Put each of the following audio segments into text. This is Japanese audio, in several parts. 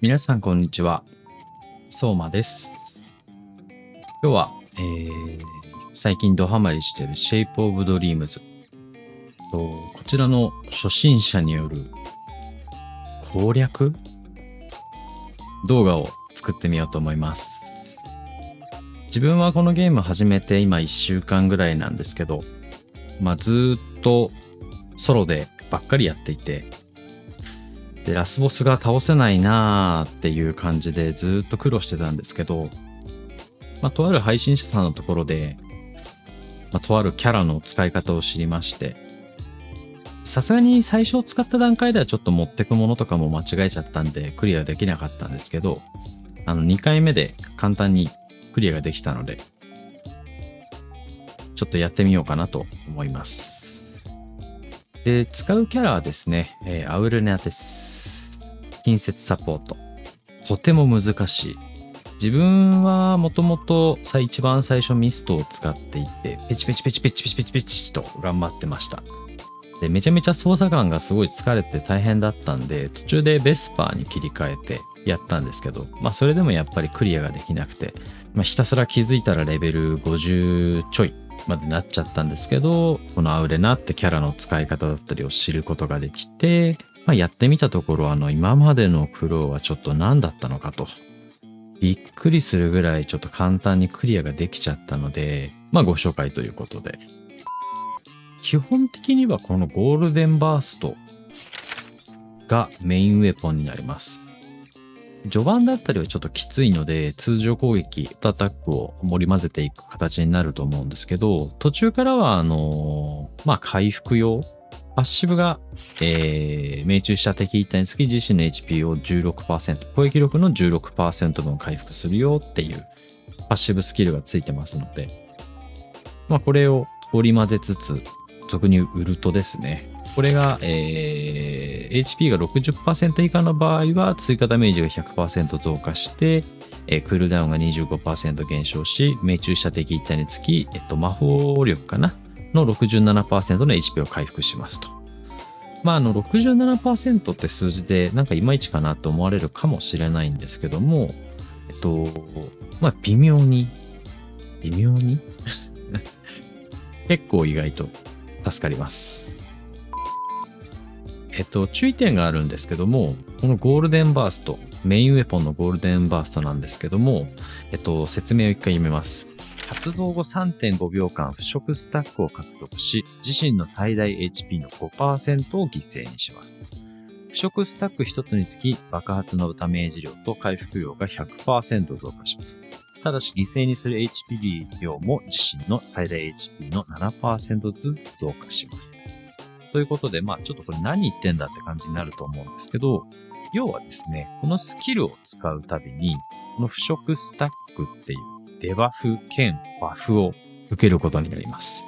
皆さんこんにちは。相馬です。今日は、最近ドハマりしている Shape of Dreams と、こちらの初心者による攻略動画を作ってみようと思います。自分はこのゲーム始めて今1週間ぐらいなんですけど、ずっとソロでばっかりやっていて、で、ラスボスが倒せないなーっていう感じでずっと苦労してたんですけど、とある配信者さんのところで、とあるキャラの使い方を知りまして、さすがに最初使った段階ではちょっと持ってくものとかも間違えちゃったんでクリアできなかったんですけど、2回目で簡単にクリアができたので、ちょっとやってみようかなと思います。で、使うキャラはですね、アウルネアです。近接サポート。とても難しい。自分はもともと一番最初ミストを使っていて、ペチペチペチペチペチペチペチと頑張ってました。で、めちゃめちゃ操作感がすごい疲れて大変だったんで、途中でベスパーに切り替えてやったんですけど、それでもやっぱりクリアができなくて、ひたすら気づいたらレベル50ちょいまでなっちゃったんですけど、このアウレナってキャラの使い方だったりを知ることができて、やってみたところ今までの苦労はちょっと何だったのかと。びっくりするぐらいちょっと簡単にクリアができちゃったので、ご紹介ということで。基本的にはこのゴールデンバーストがメインウェポンになります。序盤だったりはちょっときついので、通常攻撃、アタックを盛り混ぜていく形になると思うんですけど、途中からは回復用、パッシブが、命中した敵一体につき自身の HP を 16%、攻撃力の 16% 分回復するよっていうパッシブスキルがついてますので、これを織り交ぜつつ、俗に言うウルトですね。これが、HP が 60% 以下の場合は追加ダメージが 100% 増加して、クールダウンが 25% 減少し、命中した敵一体につき、魔法力かなの 67% の HP を回復しますと。67% って数字でいまいちかなと思われるかもしれないんですけども、微妙に結構意外と助かります。注意点があるんですけども、このゴールデンバースト、メインウェポンのゴールデンバーストなんですけども、説明を一回読みます。発動後 3.5 秒間腐食スタックを獲得し、自身の最大 HP の 5% を犠牲にします。腐食スタック1つにつき爆発のダメージ量と回復量が 100% 増加します。ただし犠牲にする HP 量も自身の最大 HP の 7% ずつ増加します。ということで、ちょっとこれ何言ってんだって感じになると思うんですけど、要はですね、このスキルを使うたびに、この腐食スタックっていうデバフ兼バフを受けることになります。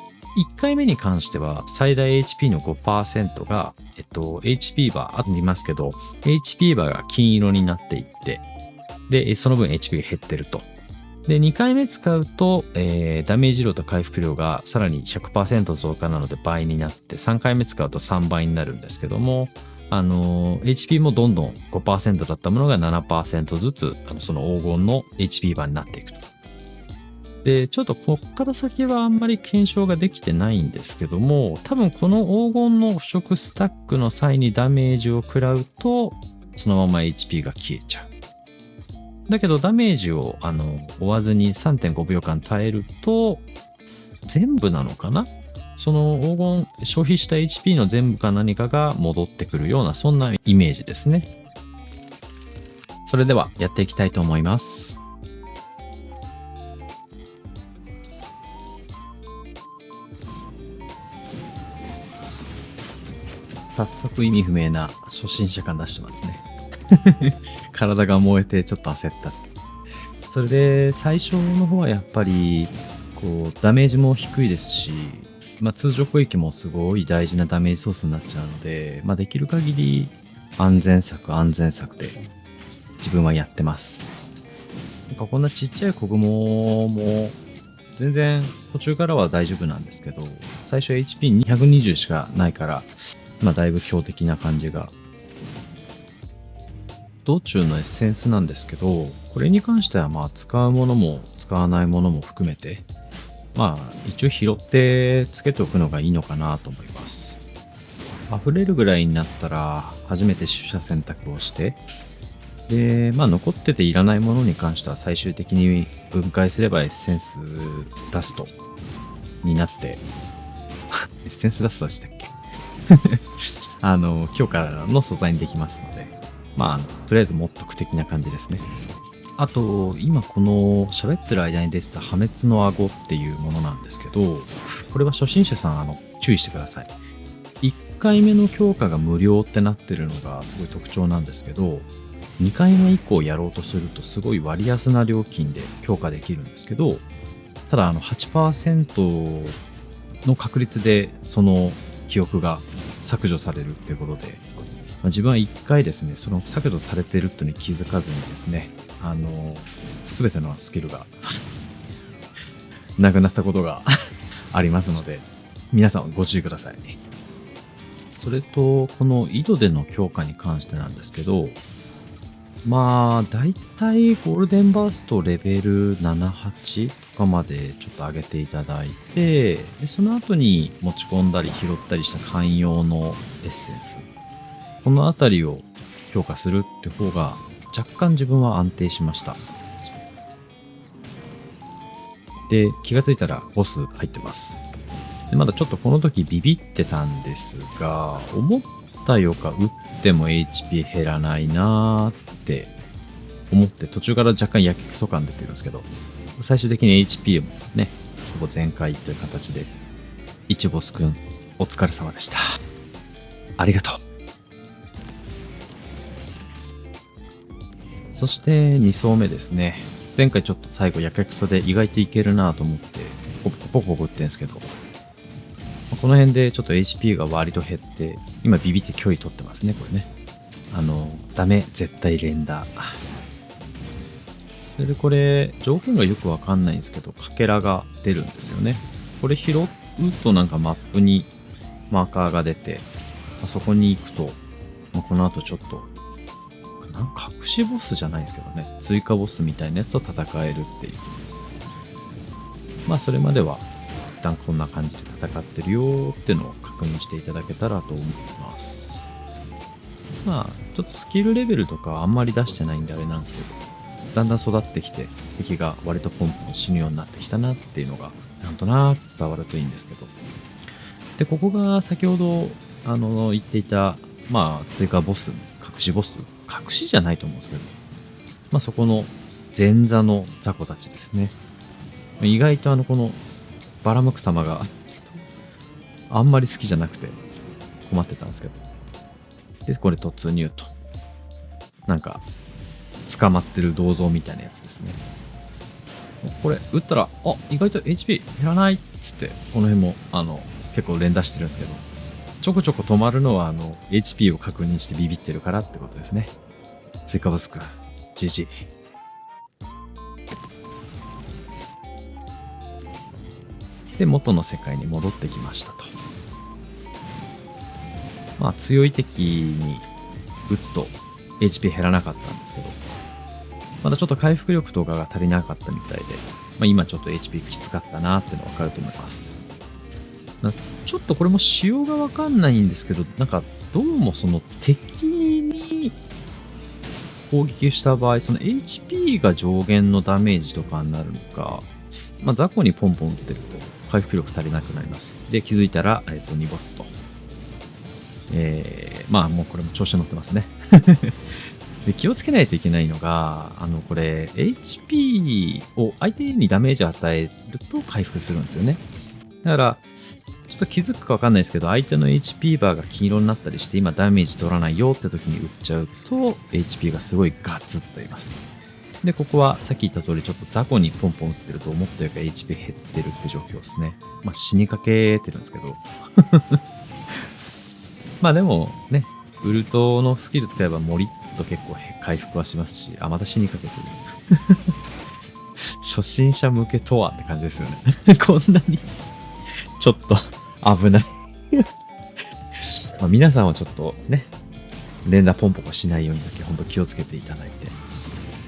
1回目に関しては最大 HP の 5% が、HP バー、あと見ますけど、HP バーが金色になっていって、で、その分 HP が減ってると。で、2回目使うと、ダメージ量と回復量がさらに 100% 増加なので倍になって、3回目使うと3倍になるんですけども、HP もどんどん 5% だったものが 7% ずつ、その黄金の HP 版になっていくと。で、ちょっとこっから先はあんまり検証ができてないんですけども、多分この黄金の腐食スタックの際にダメージを食らうと、そのまま HP が消えちゃう。だけどダメージを負わずに 3.5 秒間耐えると、全部なのかな、その黄金消費した HP の全部か何かが戻ってくるような、そんなイメージですね。それではやっていきたいと思います。早速意味不明な初心者感出してますね。体が燃えてちょっと焦ったって。それで最初の方はやっぱりダメージも低いですし、通常攻撃もすごい大事なダメージソースになっちゃうので、できる限り安全策で自分はやってます。こんなちっちゃい子供も全然途中からは大丈夫なんですけど、最初 HP220 しかないから、だいぶ強敵な感じが道中のエッセンスなんですけど、これに関してはまあ使うものも使わないものも含めて、まあ一応拾ってつけておくのがいいのかなと思います。溢れるぐらいになったら初めて取捨選択をして、で、まあ残ってていらないものに関しては最終的に分解すればエッセンスダストになって、エッセンスダストでしたっけ今日からの素材にできますので、まあ、とりあえず持っとく的な感じですね。あと、今この喋ってる間に出てた破滅の顎っていうものなんですけど、これは初心者さん、注意してください。1回目の強化が無料ってなってるのがすごい特徴なんですけど、2回目以降やろうとするとすごい割安な料金で強化できるんですけど、ただ8% の確率でその記憶が削除されるっていうことで、自分は1回ですね、その削除されているとに気づかずにですね、すべてのスキルがなくなったことがありますので、皆さんご注意ください。それと、この井戸での強化に関してなんですけど、まあ、だいたいゴールデンバーストレベル7、8とかまでちょっと上げていただいて、でその後に持ち込んだり拾ったりした寛容のエッセンス。このあたりを強化するって方が若干自分は安定しました。で、気がついたらボス入ってます。でまだちょっとこの時ビビってたんですが、思ったよか打っても HP 減らないなーって思って途中から若干やけくそ感出てるんですけど、最終的に HP もね、ほぼ全開という形で、一ボスくんお疲れ様でした。ありがとう。そして2層目ですね。前回ちょっと最後やけくそで意外といけるなと思ってポコポコ打ってんですけど、この辺でちょっと HP が割と減って、今ビビって距離取ってますね、これね。ダメ、絶対連打。それでこれ、条件がよくわかんないんですけど、かけらが出るんですよね。これ拾うとなんかマップにマーカーが出て、そこに行くと、この後ちょっと、隠しボスじゃないですけどね、追加ボスみたいなやつと戦えるっていう。まあそれまでは一旦こんな感じで戦ってるよーっていうのを確認していただけたらと思います。まあちょっとスキルレベルとかあんまり出してないんであれなんですけど、だんだん育ってきて敵が割とポンポン死ぬようになってきたなっていうのがなんとなく伝わるといいんですけど。で、ここが先ほど言っていたまあ追加ボス、隠しボス、隠しじゃないと思うんですけど、まあそこの前座の雑魚たちですね。意外とこのばらまく玉がちょっとあんまり好きじゃなくて困ってたんですけど。で、これ突入と。なんか捕まってる銅像みたいなやつですね。これ撃ったら、意外と HP 減らないっつって、この辺も結構連打してるんですけど、ちょこちょこ止まるのはHP を確認してビビってるからってことですね。追加ボスくん、GG。で、元の世界に戻ってきましたと。まあ強い敵に撃つと HP 減らなかったんですけど、まだちょっと回復力とかが足りなかったみたいで、まあ、今ちょっと HP きつかったなっていうのがわかると思います。ちょっとこれも仕様がわかんないんですけど、なんかどうもその敵に攻撃した場合、その HP が上限のダメージとかになるのか、まあ、雑魚にポンポン打ってると回復力足りなくなります。で、気づいたら、2ボスと。まあもうこれも調子乗ってますね。で気をつけないといけないのが、これ、HP を相手にダメージを与えると回復するんですよね。だから、ちょっと気づくかわかんないですけど、相手の HP バーが黄色になったりして、今ダメージ取らないよって時に打っちゃうと、HP がすごいガツッといます。で、ここはさっき言った通り、ちょっと雑魚にポンポン打ってると思ったより HP 減ってるって状況ですね。まあ死にかけてるんですけど。まあでもね、ウルトのスキル使えばモリッと結構回復はしますし、また死にかけてる。初心者向けとはって感じですよね。こんなにちょっと危ない。皆さんはちょっとね、連打ポンポコしないようにだけほんと気をつけていただいて。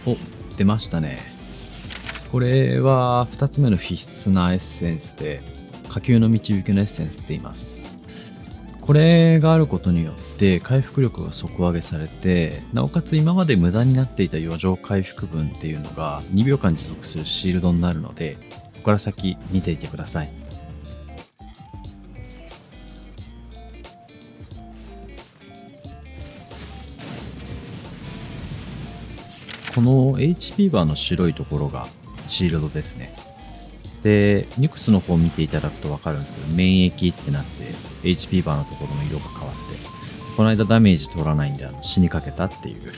お、出ましたね。これは2つ目の必須なエッセンスで、火球の導きのエッセンスって言います。これがあることによって回復力が底上げされて、なおかつ今まで無駄になっていた余剰回復分っていうのが2秒間持続するシールドになるので、ここから先見ていてください。この HP バーの白いところがシールドですね。で、ニュクスの方を見ていただくとわかるんですけど、免疫ってなって、HP バーのところの色が変わって、この間ダメージ取らないんで死にかけたっていう。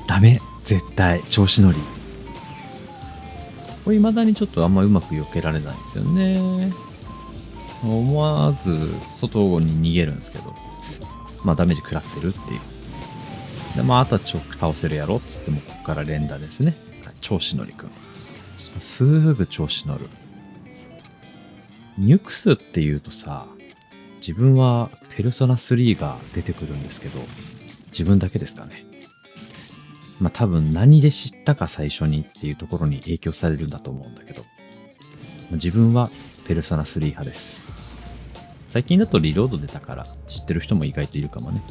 ダメ絶対調子乗り。これ未だにちょっとあんまうまく避けられないんですよね。思わず外に逃げるんですけど、まあダメージ食らってるっていう。で、まああとは倒せるやろっつってもここから連打ですね。調子乗りくん。すぐ調子乗る。ニュクスって言うとさ、自分はペルソナ3が出てくるんですけど、自分だけですかね。まあ多分何で知ったか最初にっていうところに影響されるんだと思うんだけど、自分はペルソナ3派です。最近だとリロード出たから知ってる人も意外といるかもね。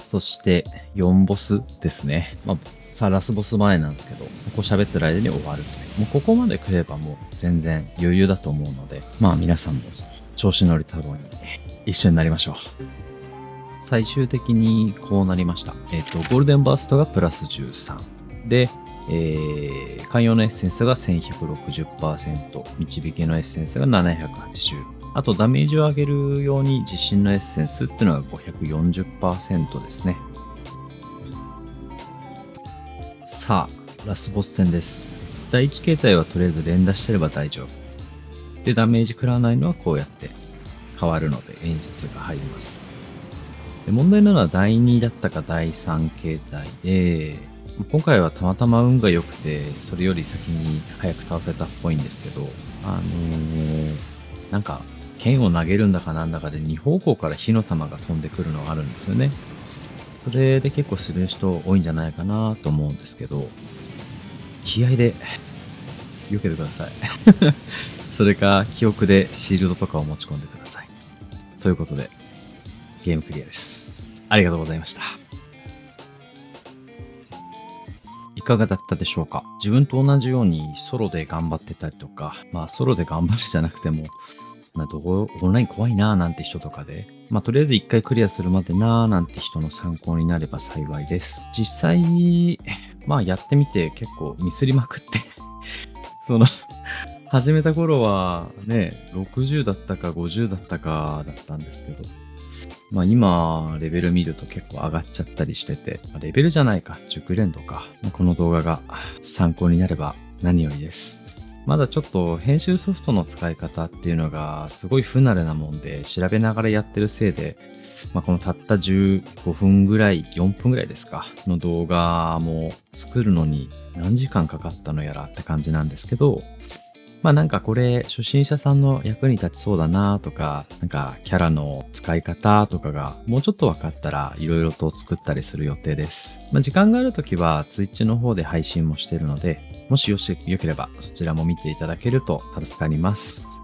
そして4ボスですね。まあ、ラスボス前なんですけど、ここ喋ってる間に終わるという。もうここまで来ればもう全然余裕だと思うので、まあ皆さんも調子乗り太郎に一緒になりましょう。最終的にこうなりました。ゴールデンバーストがプラス13。で、寛容のエッセンスが 1160%、導きのエッセンスが780。あとダメージを上げるように自信のエッセンスっていうのが 540% ですね。さあ、ラスボス戦です。第1形態はとりあえず連打してれば大丈夫。で、ダメージ食らわないのはこうやって変わるので演出が入ります。で、問題なのは第2だったか第3形態で、今回はたまたま運が良くて、それより先に早く倒せたっぽいんですけど、なんか、剣を投げるんだかなんだかで2方向から火の玉が飛んでくるのがあるんですよね。それで結構する人多いんじゃないかなと思うんですけど、気合で避けてください。それか記憶でシールドとかを持ち込んでください。ということで、ゲームクリアです。ありがとうございました。いかがだったでしょうか？自分と同じようにソロで頑張ってたりとか、まあソロで頑張るじゃなくても、オンライン怖いなーなんて人とかで、とりあえず一回クリアするまでなーなんて人の参考になれば幸いです。実際、やってみて結構ミスりまくって始めた頃はね、60だったか50だったかだったんですけど、今、レベル見ると結構上がっちゃったりしてて、レベルじゃないか、熟練度か。この動画が参考になれば何よりです。まだちょっと編集ソフトの使い方っていうのがすごい不慣れなもんで調べながらやってるせいで、このたった15分ぐらい、4分ぐらいですか、の動画も作るのに何時間かかったのやらって感じなんですけど、なんかこれ初心者さんの役に立ちそうだなとか、なんかキャラの使い方とかがもうちょっと分かったら色々と作ったりする予定です。時間があるときは Twitch の方で配信もしてるので、もしよければそちらも見ていただけると助かります。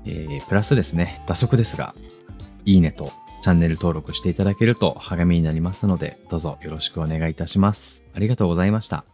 プラスですね、打足ですが、いいねとチャンネル登録していただけると励みになりますので、どうぞよろしくお願いいたします。ありがとうございました。